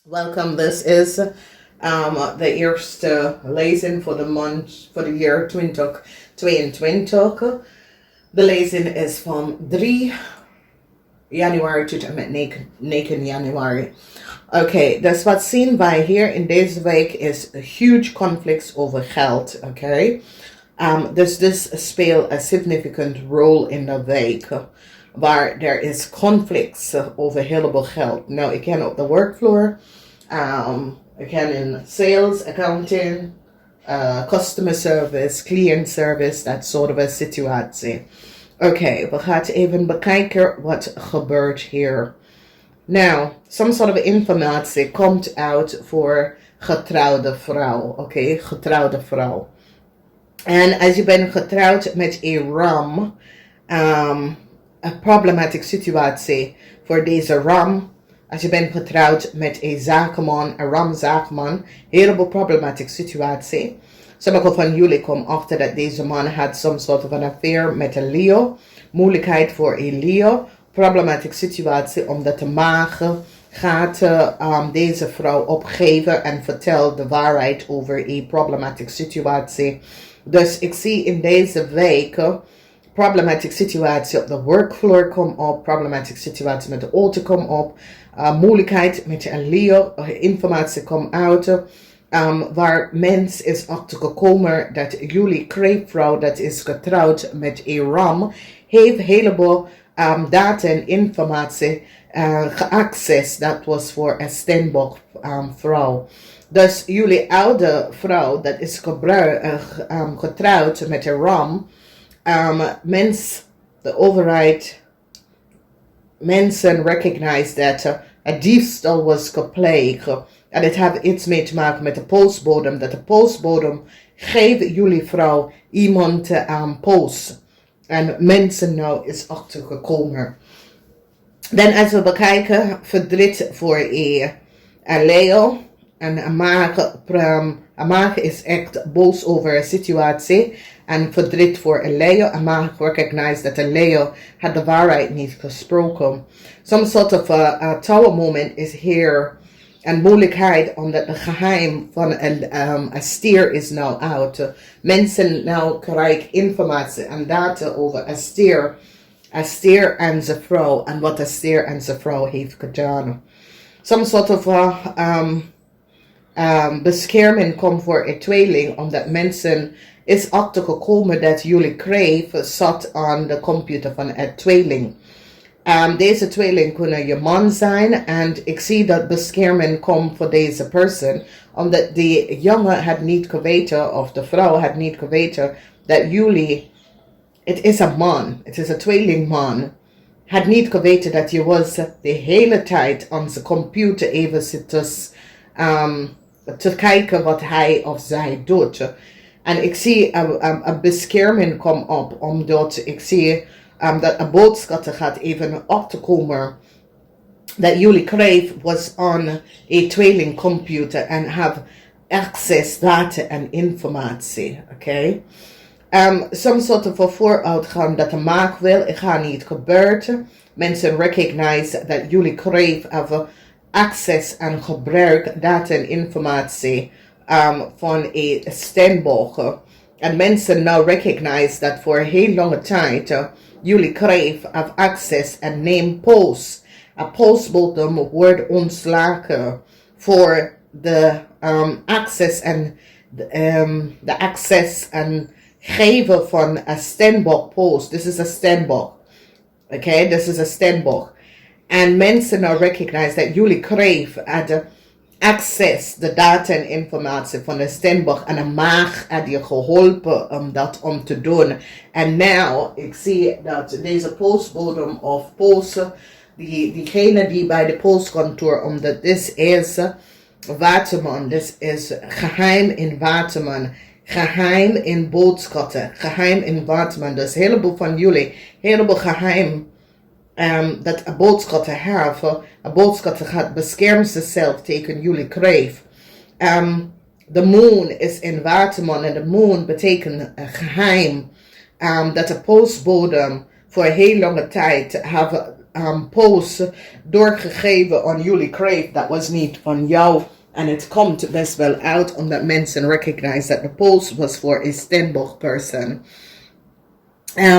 Welcome. This is the eerste lezing for the month, for the year 2022. De lezing is van 3 januari tot en met 9 januari. Oké, dus wat zien wij hier in deze week is huge conflicts over geld. Oké, dus this speelt a significant role in de week. Waar er is conflicts over een heleboel geld. Nou, ik ken op de workfloor. Ik ken in sales, accounting, customer service, client service, dat soort van situatie. Oké, we gaan even bekijken wat gebeurt hier. Nou, some sort of informatie komt uit voor getrouwde vrouw. Oké, getrouwde vrouw. En als je bent getrouwd met een ram, een problematische situatie voor deze ram. Als je bent getrouwd met een zakenman, een ramzakenman, heleboel problematische situatie. Sommigen van jullie komen achter dat deze man had some soort van affair met een Leo. Moeilijkheid voor een Leo. Problematische situatie omdat de maag gaat deze vrouw opgeven en vertelt de waarheid over een problematische situatie. Dus ik zie in deze week problematische situatie op de workfloor komt op, problematische situatie met de auto komt op, moeilijkheid met een Leo, informatie komt uit, waar mens is achtergekomen dat jullie kreeftvrouw dat is getrouwd met een ram, heeft heleboel data en informatie geaccess, dat was voor een Steenbok vrouw. Dus jullie oude vrouw dat is getrouwd met een ram, de overheid, mensen recognize dat een diefstal was gepleegd. En het heeft iets mee te maken met de postbodem. Dat de postbodem geeft jullie vrouw iemand post. En mensen nou is achtergekomen. Dan als we bekijken, verdriet voor een Leo. En een maag is echt boos over een situatie. En verdriet voor een Leo. Een maag recognize dat een Leo had de waarheid niet gesproken. Some sort of a tower moment is here. En moeilijkheid omdat het geheim van een stier is nou uit. Mensen nou krijgen informatie en data over een stier en zijn vrouw. En wat een stier en zijn vrouw heeft gedaan. Some sort of bescherming komt voor een tweeling, omdat mensen is achtergekomen dat jullie kreef zat aan de computer van een tweeling. Deze tweeling kunnen je man zijn en ik zie dat bescherming komt voor deze persoon, omdat die jongen had niet geweten, of de vrouw had niet geweten, dat jullie, het is een man, het is een tweelingman, had niet geweten dat je was de hele tijd aan zijn computer even zitten te kijken wat hij of zij doet. En ik zie een bescherming komt op, omdat ik zie dat een boodschap gaat even op te komen. Dat jullie kreef was on een tweeling computer en have access data en informatie. Oké. Some sort of vooruitgang dat de maag wil, het gaat niet gebeuren. Mensen recognize dat jullie kreef have access en gebruik data en informatie van een Steenbok. En mensen nou recognize dat voor een heel lange tijd jullie kreef have access en neem post. Een postbodem wordt ontslagen voor de access en de access en geven van een Steenbok post. This is a Steenbok. Okay, this is a Steenbok. En mensen nou recognize dat jullie kreef had access de data en informatie van de Steenbok en de maag had je geholpen om dat om te doen. En nou, ik zie dat deze postbodem of posten, diegene die bij de postkantoor, omdat dit is Waterman, dit is geheim in Waterman, geheim in boodschappen, geheim in Waterman. Dus een heleboel van jullie, heleboel geheim dat een boodschap te hebben, een boodschap gaat beschermen zichzelf tegen jullie kreef. De moon is in Waterman en de moon betekent geheim. Dat de postbodem voor een heel lange tijd hebben post doorgegeven aan jullie kreeg. Dat was niet van jou. En het komt best wel uit omdat mensen recognize that the post was for a Stenbosch person.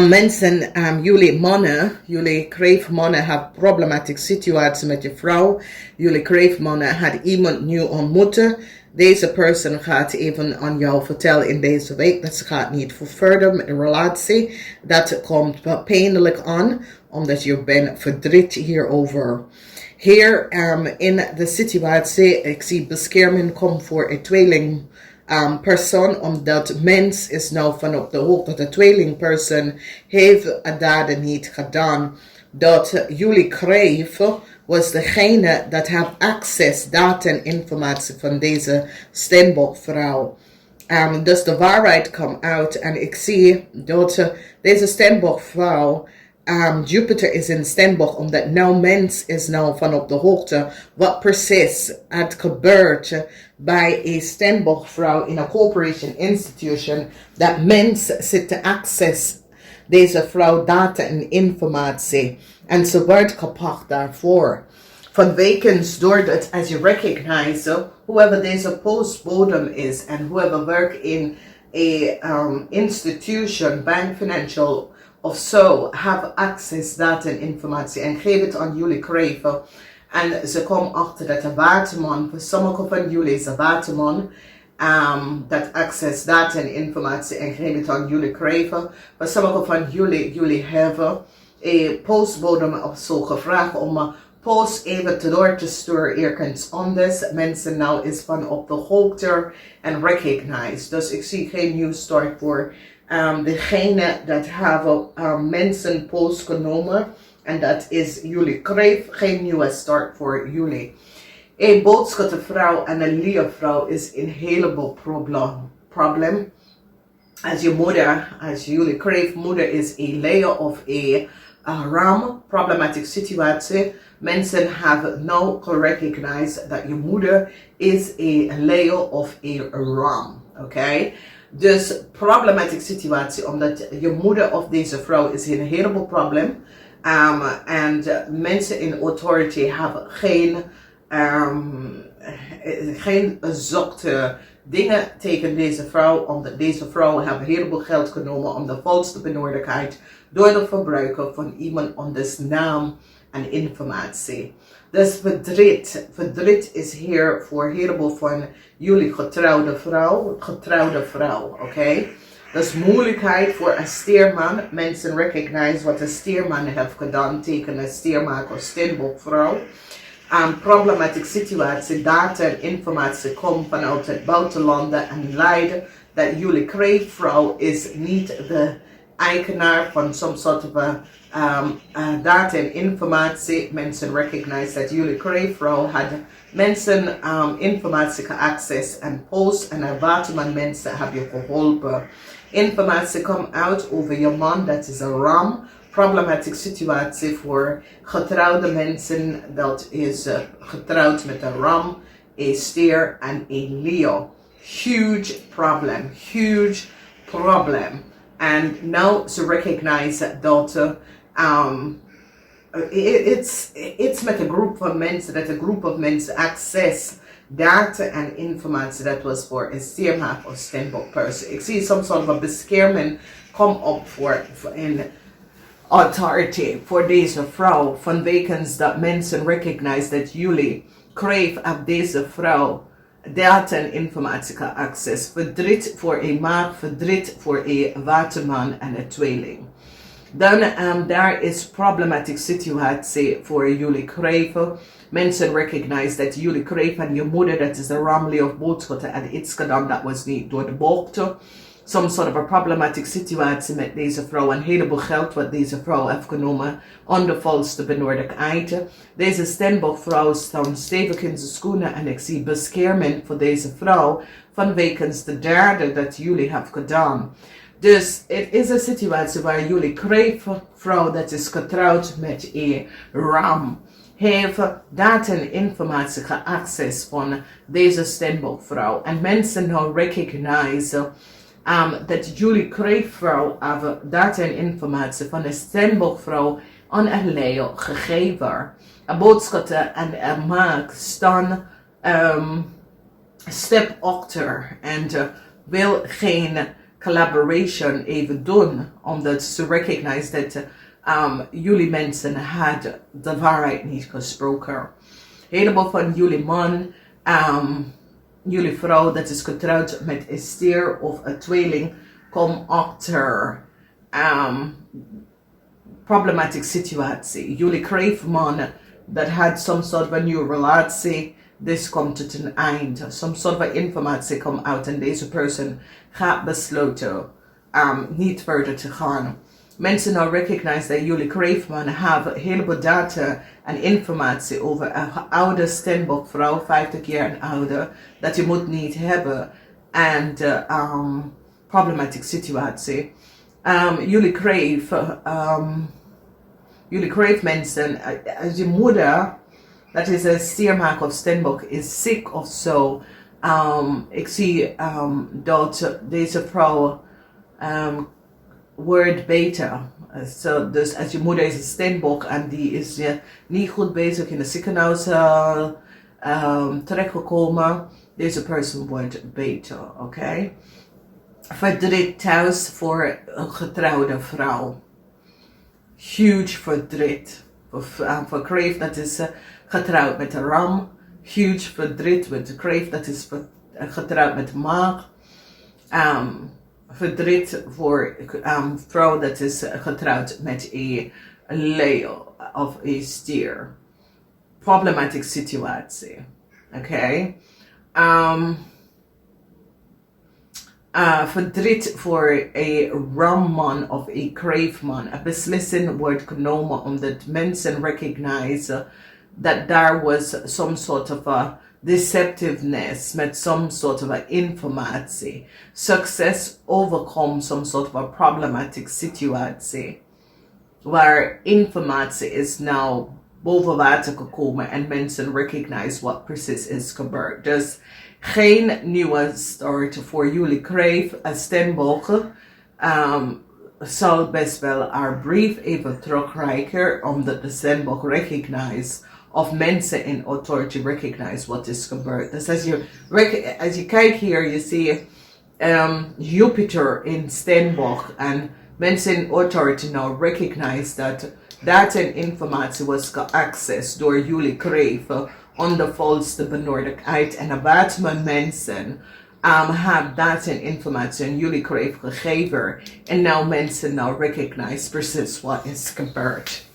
Mensen, jullie mannen, jullie kreefmannen hebben problematic situatie met je vrouw. Jullie kreefmannen had iemand nieuw ontmoeten. Deze person gaat even aan jou vertellen in deze week dat ze gaat niet verder met de relatie. Dat komt pijnlijk aan, omdat je bent verdriet hierover. Hier in de situatie, ik zie bescherming komt voor een tweeling persoon, omdat mens is nou van op de hoogte dat de tweelingpersoon heeft daden niet gedaan. Dat jullie kreeg was degene dat heeft access, data en informatie van deze Stenbosch-vrouw. Dus de waarheid komt uit en ik zie dat deze Stenbosch-vrouw, Jupiter is in Stenbosch, omdat nou mens is nou van op de hoogte wat precies het gebeurt bij een Stenbosch-vrouw in een corporation institution, dat mens zit te access deze vrouw data en informatie. En ze wordt gepakt daarvoor. Vanwege doordat als je recognize whoever deze postbodem is en whoever werkt in a institution, bank, financial of so, have access data en informatie en geef het aan jullie kreven. En ze komen achter dat de waterman, voor sommige van jullie is de waterman, dat access data en informatie en geef het aan jullie kreven. Voor sommige van jullie hebben een postbodem of zo gevraagd om een post even door te sturen ergens anders. Mensen nou is van op de hoogte en recognize. Dus ik zie geen nieuw start voor degene dat hebben mensen post genomen. En dat is jullie kreeg geen nieuwe start voor jullie. Een boodschappevrouw en een leervrouw is een heleboel probleem. Als je moeder, als jullie kreeg moeder is een leer of een ram, problematic situatie. Mensen hebben now gerecognized dat je moeder is een leer of een ram. Oké? Dus problematic situatie, omdat je moeder of deze vrouw is een heleboel probleem. En mensen in authority hebben geen zochte dingen tegen deze vrouw, omdat deze vrouw hebben heel veel geld genomen om de volste benodigdheid door het gebruiken van iemand anders naam en informatie. Dus verdriet is hier voor een heleboel van jullie getrouwde vrouw, oké? Dus moeilijkheid voor een steerman. Mensen recognize wat een steerman heeft gedaan tegen een steermaker of Stenbosch-vrouw. Problematic situatie, data en informatie komt vanuit het buitenlanden en leiden dat jullie kreefvrouw is niet de eigenaar van some soort of data en informatie. Mensen recognize dat jullie kreefvrouw had mensen informatie geaccess en post en er waterman mensen hebben je geholpen. Informatie komt uit over je man, dat is een ram. Problematic situatie voor getrouwde mensen, dat is getrouwd met een ram, een stier en een leo. Huge problem. And now ze recognize dat it's met een groep van mensen, dat een groep of mensen access data en informatie dat was voor een stiermaker of Stenbosch person. Ik zie some sort of bescherming come op voor in authority voor deze vrouw, vanwege dat mensen recognize dat jullie kreeg op deze vrouw data en informatie access. Verdriet voor een maag, verdriet voor een waterman en een tweeling. Dan daar is problematic situatie voor jullie kreven. Mensen recognize dat jullie kreeg van je moeder, dat is de ramlie of boodschappen en iets gedaan dat was niet door de boogte. Some sort of a problematic situatie met deze vrouw. Een heleboel geld wat deze vrouw heeft genomen om de volste benodigdheid. Deze Stenbosch-vrouw staat stevig in zijn schoenen en ik zie bescherming voor deze vrouw vanwege de derde dat jullie hebben gedaan. Dus het is een situatie waar jullie kreefvrouw dat is getrouwd met een ram heeft data en informatie geaccess van deze Stenbosch-vrouw. En mensen nou recognize dat jullie kreefvrouw hebben data en informatie van een Stenbosch-vrouw aan een Leo gegeven. Een boodschappen en een maak staan step achter en wil geen collaboration even doen, omdat ze recognize dat jullie mensen hadden de waarheid niet gesproken. Een heleboel van jullie man, jullie vrouw dat is getrouwd met een stier of een tweeling, kom achter problematic situatie. Jullie kreeg man dat had some sort of a nieuwe relatie. Dit komt tot een eind. Some sort of informatie komt uit en deze persoon gaat besluiten niet verder te gaan. Mensen nou recognize dat jullie kreefman hebben een heleboel data en informatie over een oude steenbok vrouw, 50 jaar en ouder, dat je moet niet hebben. En problematic situatie. Jullie kreeg mensen, als je moeder, dat is een stiermaker of steenbok, is ziek of zo. Ik zie dat deze vrouw wordt beter. Dus als je moeder is een steenbok en die is niet goed bezig in de ziekenhuis terechtgekomen, deze persoon wordt beter, oké? Verdriet thuis voor een getrouwde vrouw. Huge verdriet. Voor kreeft dat is getrouwd met een ram. Huge verdriet met de kreeft dat is getrouwd met de maag. Verdriet voor vrouw dat is getrouwd met een Leo of een stier. Problematic situatie. Oké. Verdriet voor een ramman of een kreefman. Een beslissing wordt genomen omdat mensen recognize that there was some sort of a deceptiveness met some sort of a informatie. Succes overkomt some sort of a problematic situatie. Waar informatie is nou boven water gekomen en mensen recognize wat precies is gebeurd. Dus geen nieuwe start voor jullie kreef. Een steenbok zal best wel haar brief even terugkrijgen, omdat de steenbok recognize of mensen in authority recognize wat is gebeurd. Dus als je kijkt hier, je ziet Jupiter in steenbok en mensen in authority now recognize dat data en informatie was geaccessed door jullie kreef onder volste benodigdheid en wat mensen hebben data en informatie aan jullie kreef gegeven en nou mensen nou recognize precies wat is gebeurd.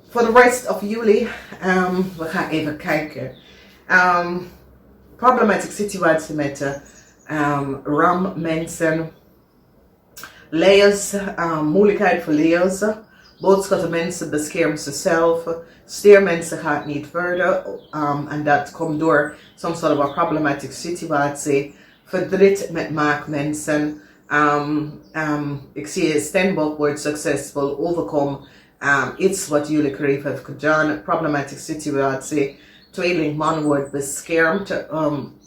Voor de rest of jullie, we gaan even kijken. Problematic situatie met ram mensen. Leo's, moeilijkheid voor Leo's. Boodschappen mensen beschermen zichzelf. Steermensen gaat niet verder. En dat komt door some sort of a problematic situatie. Verdriet met maakmensen. Ik zie een steenbok wordt succesvol overkomen. Iets wat jullie kreeg heeft gedaan. Problematic situatie. Tweelingman wordt beschermd.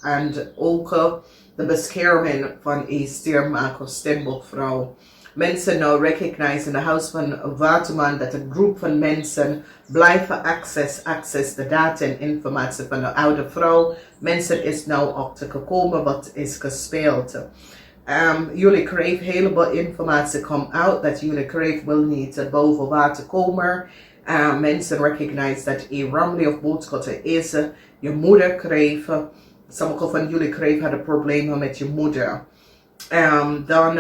En ook de bescherming van een stiermaker of steenbokvrouw. Mensen nou recognize in de huis van Waterman dat een groep van mensen blijven access de data en informatie van de oude vrouw. Mensen is nou achtergekomen wat is gespeeld. Jullie kreeg heleboel informatie komt uit dat jullie kreeg wil niet boven water komen. Mensen recognize dat een ramli of boodschappen is. Je moeder kreeg. Sommige van jullie kreeg hadden problemen met je moeder. Dan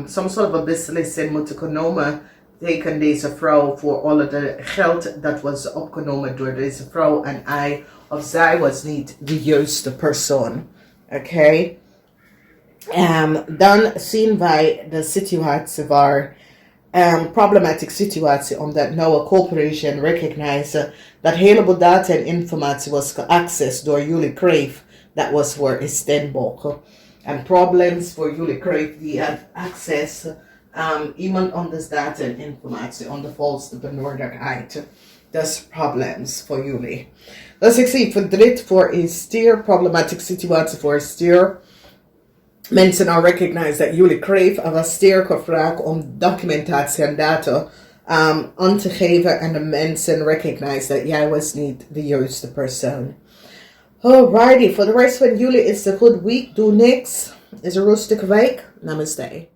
some sort of a beslissing moeten genomen tegen deze vrouw voor alle de geld dat was opgenomen door deze vrouw en hij of zij was niet de juiste persoon. Oké. Dan zien wij de situatie waar problematic situatie omdat nou een corporation recognize dat heleboel data en informatie was geaccessed door jullie kreeg. Dat was voor een steenbok. En problems voor jullie kreeg die had access iemand anders data en informatie onder volste benodigdheid. Dat is problems voor jullie. Dus ik zie verdriet voor een stier, problematic situatie voor een stier. Mensen al recognize dat jullie kreeg een stier gevraagd om documentatie en data aan te geven aan de mensen. Recognize dat jij was niet de juiste persoon. Alrighty, voor de rest van jullie is het een good week. Doe niks. Is een rustige week. Namaste.